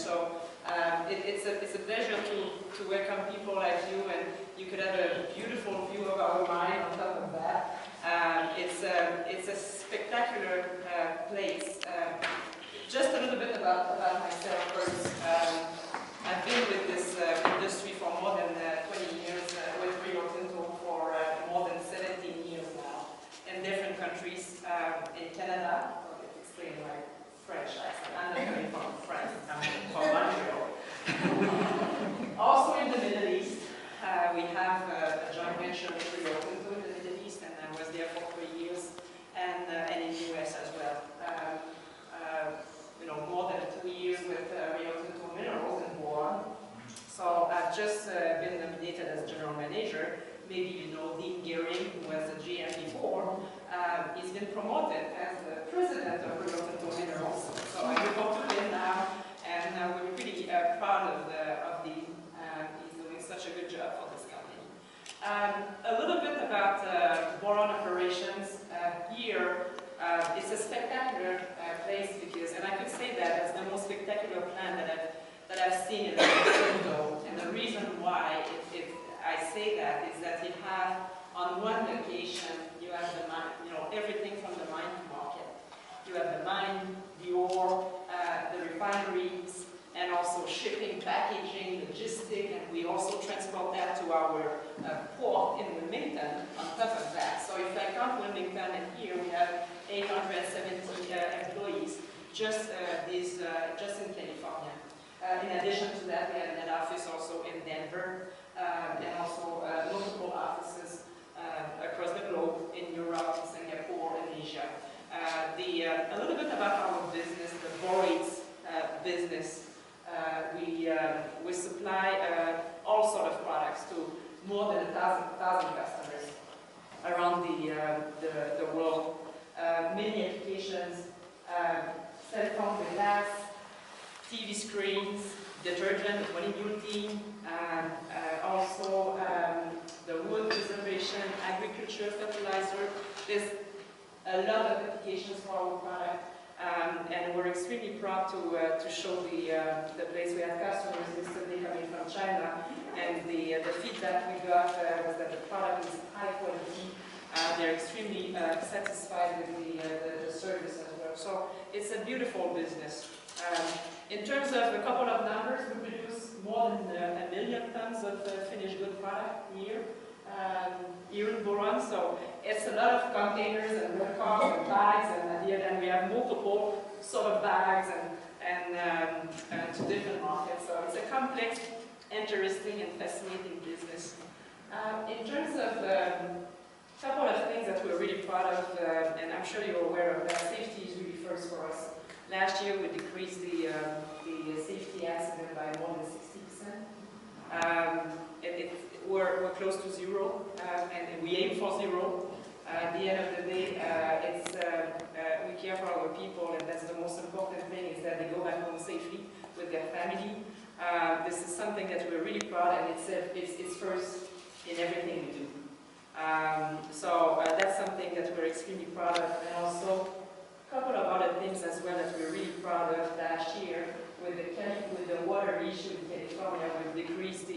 So it's a pleasure to welcome people like you, and you could have a beautiful view of our mine on top of that. It's a spectacular place. Just a little bit about myself first. I've been with this industry for more than 20 years, with Rio Tinto for more than 17 years now, in different countries. In Canada, I'll explain my French accent. I'm not coming from France, I'm from Montreal. Also in the Middle East, we have a joint venture with Rio Tinto in the Middle East, and I was there for 3 years, and in the US as well. You know, more than 2 years with Rio Tinto Minerals in Boron. So I've just been nominated as general manager. Maybe you know Dean Gehring, who was a GM before. He's been promoted as the president of Rio Tinto Minerals. So I report to him now, and we're pretty proud of Dean. He's doing such a good job for this company. A little bit about boron operations here. It's a spectacular place because, and I could say that it's the most spectacular plant that I've seen in Rio Tinto. And the reason why I say that is that you have, on one location, you have the mine, you know, everything from the mine to market. You have the mine, the ore, the refineries, and also shipping, packaging, logistics, and we also transport that to our port in Wilmington on top of that. So if I count Wilmington, and here we have 870 employees just in California. In addition to that, we have an office also in Denver, and also multiple offices across the globe, in Europe, Singapore, and Asia. A little bit about our business, the borates business. We supply all sort of products to more than 1,000 customers around the world. Many applications, cell phone glass, TV screens, detergent, bodybuilding, also the wood preservation, agriculture, fertilizer. There's a lot of applications for our product, and we're extremely proud to show the place. We had customers recently coming from China, and the feedback we got was that the product is high quality. They're extremely satisfied with the service as well. So it's a beautiful business. In terms of a couple of numbers, we produce more than 1 million tons of finished good product here in Boron. So it's a lot of containers and cars and bags, and at the end we have multiple sort of bags and to different markets. So it's a complex, interesting, and fascinating business. In terms of a couple of things that we're really proud of, and I'm sure you're aware of that, safety is really first for us. Last year we decreased the safety accident by more than 60%. We're close to zero, and we aim for zero. At the end of the day, we care for our people, and that's the most important thing, is that they go back home safely with their family. This is something that we're really proud of, and it's first in everything we do. So that's something that we're extremely proud of, and also a couple of other things as well that we're really proud of. Last year, with the water issue in California, we've decreased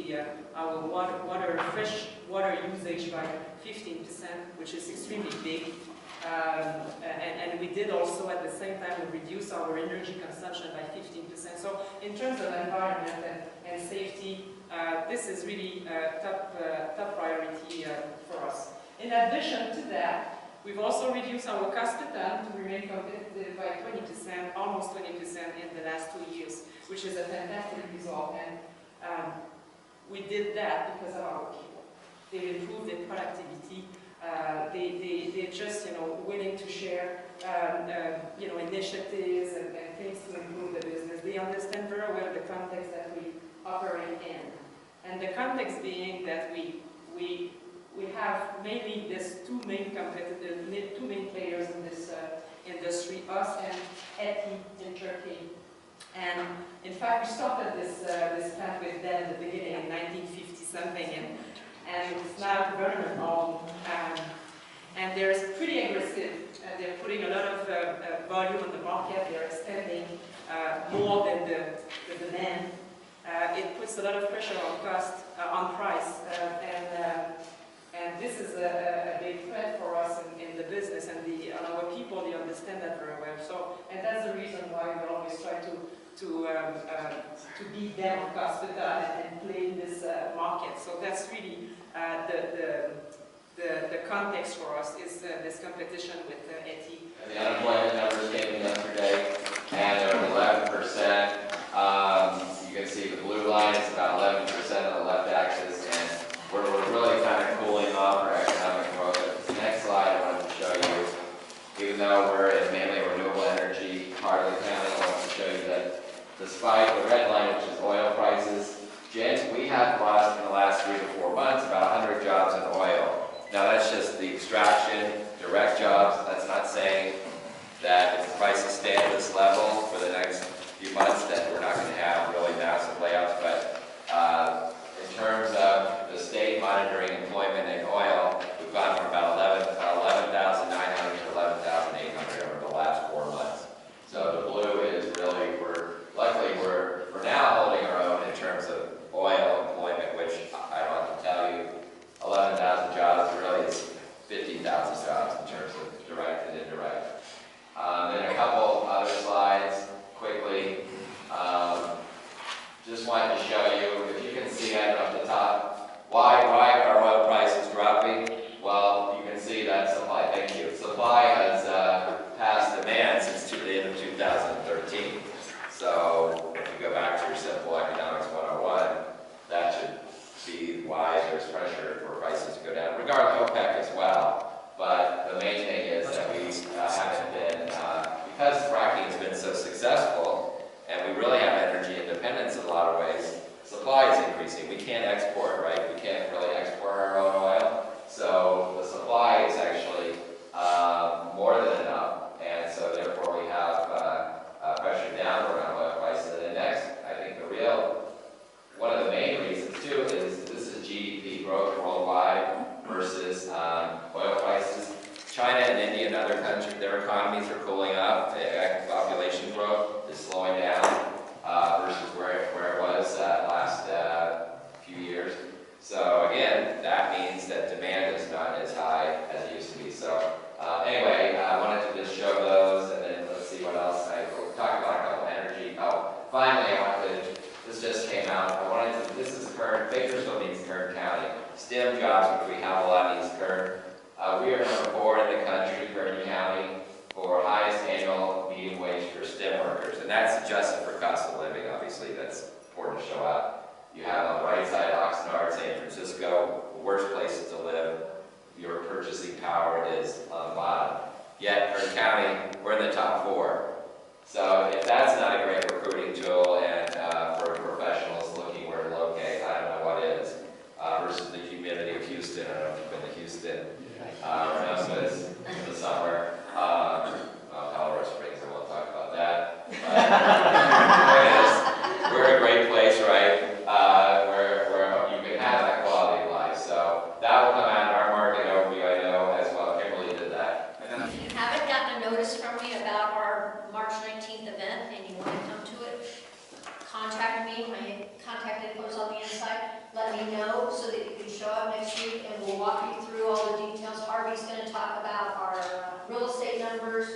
our fresh water usage by 15%, which is extremely big. And we did also, at the same time, we reduced our energy consumption by 15%. So in terms of environment and safety, this is really top priority for us. In addition to that, we've also reduced our cost per ton to remain competitive by 20%, almost 20% in the last 2 years, which is a fantastic result. And we did that because of our people. They improved their productivity. They're just, willing to share, initiatives and things to improve the business. They understand very well the context that we operate in, and the context being that we have mainly these two main players in this industry, us and EKEA in Turkey. And in fact, we started this plant with them at the beginning in 1950 something, and it's now government owned. And they're pretty aggressive. They're putting a lot of volume on the market. They're expanding. more than the demand, it puts a lot of pressure on cost, on price, and this is a big threat for us in the business, and our people, they understand that very well. So, and that's the reason why we always try to beat them on cost and play in this market. So that's really the context for us is this competition with ETI. And the unemployment numbers came in yesterday, and they're 11%. You can see the blue line is about 11% on the left axis, and we're really kind of cooling off our economic growth. The next slide I wanted to show you, even though we're in mainly renewable energy part of the county, I wanted to show you that despite the red line, which is oil prices, we have lost in the last 3 to 4 months about 100 jobs in oil. Now that's just the extraction, direct jobs. That's not saying that if the prices stay at this level for the next few months that we're not going to have really massive layoffs, but in terms of the state monitoring employment in oil, we've gone from about 11,900 to 11,800 over the last 4 months. So the blue is really, luckily we're now holding our own in terms of oil employment, which I don't have to tell you, 11,000 jobs really is 15,000 jobs in terms of direct and indirect. Then a couple other slides quickly. Just wanted to show you, if you can see it up the top, why are oil prices dropping? Well, you can see that supply, thank you. Supply has passed demand since the end of 2013. So if you go back to your simple economics 101, that should be why there's pressure for prices to go down, regardless of OPEC as well. But the main thing is that we haven't been, because fracking has been so successful, and we really have energy independence in a lot of ways, supply is increasing. We can't export, right? We can't really export our own oil. So the supply is actually more than enough, and so therefore we have pressure downward on oil prices. And next, I think one of the main reasons too is this is GDP growth worldwide versus oil prices. China and India and other countries, their economies are cooling up. Population growth is slowing down versus where it was last few years. So again, that means that demand is not as high as it used to be. So anyway, I wanted to just show those, and then let's see what else. We'll talk about a couple energy. Oh, finally, this just came out. This is Kern. Bakersfield means Kern County. STEM jobs, which we have a lot in East Kern. We are number 4 in the country, Kern County, for highest annual median wage for STEM workers. And that's adjusted for cost of living, obviously. That's important to show up. You have on the right side Oxnard, San Francisco, the worst places to live. Your purchasing power is on the bottom. Yet, Kern County, we're in the top 4. So if that's not a great recruiting tool and for professionals looking where to locate, I don't know what is. Versus the humidity of Houston. I don't know if you've been to Houston. Around this in the summer. Colorado Springs, I won't talk about that. But we're a great place, right? Where you can have that quality of life. So that will come out in our market overview, I know, as well. Kimberly did that. If you haven't gotten a notice from me about our March 19th event and you want to come to it, contact me. My contact info is on the inside. Let me know so that you can show up next week, and we'll walk you through all the details. Harvey's going to talk about our real estate numbers.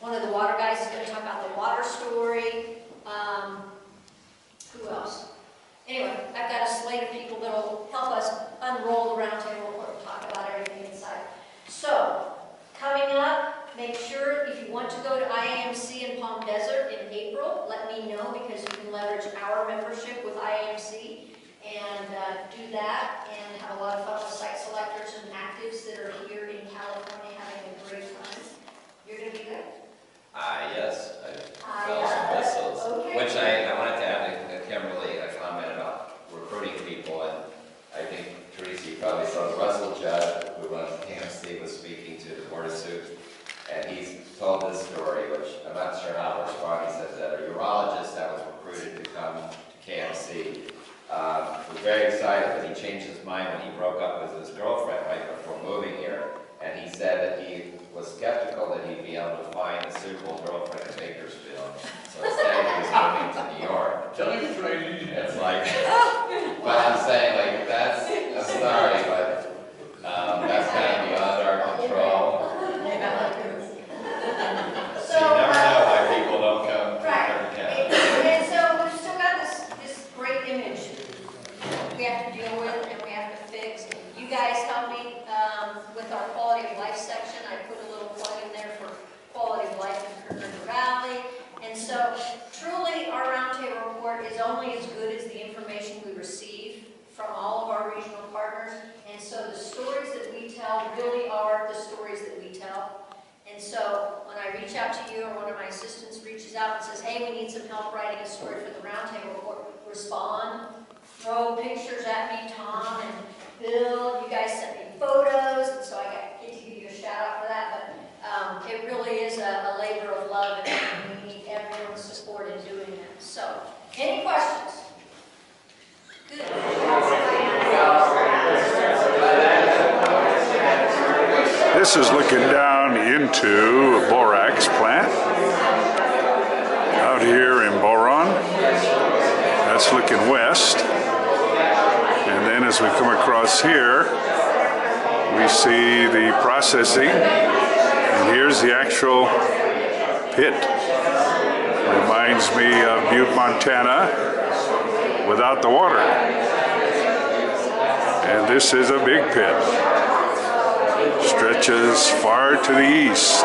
One of the water guys is going to talk about the water story. Who else? Anyway, I've got a slate of people that will help us unroll the round table and talk about everything inside. So, coming up, make sure if you want to go to IAMC in Palm Desert in April, let me know, because you can leverage our membership with IAMC and do that and have a lot of fun with site selectors and actives that are here in California having a great time. You're going to be there? Yes, I fell some whistles. Okay. Which I wanted to add to Kimberly a comment about recruiting people, and I think Teresa, you probably saw Russell Judd, who runs KMC, was speaking to the Board of Soups, and he's told this story, which I'm not sure how to respond. He says that a urologist that was recruited to come to KMC was very excited, but he changed his mind when he broke up with his girlfriend right before moving here. And he said that he was skeptical that he'd be able to find a suitable girlfriend in Bakersfield. it's like, but I'm saying, like, I'm sorry, but that's kind of beyond our control. So, you never know why people don't come to right. Kern. And so we've still got this great image we have to deal with and we have to fix. You guys help me with our quality of life section. I put a little plug in there for quality of life in Kern River Valley. And so truly our roundtable report is only as good as the information we receive from all of our regional partners. And so the stories that we tell really are the stories that we tell. And so when I reach out to you or one of my assistants reaches out and says, hey, we need some help writing a story for the roundtable report, respond, throw pictures at me, Tom and Bill, you guys sent me photos, and so I get to give you a shout out for that, but it really is a labor of love and we need everyone's support in doing that. So, any questions? Good. This is looking down into a borax plant out here in Boron. That's looking west. And then as we come across here, we see the processing. And here's the actual pit. Reminds me of Butte, Montana without the water. And this is a big pit. Stretches far to the east.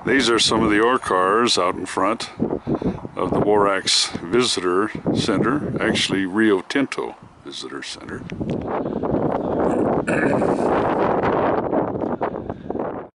These are some of the ore cars out in front of the Borax Visitor Center, actually Rio Tinto Visitor Center.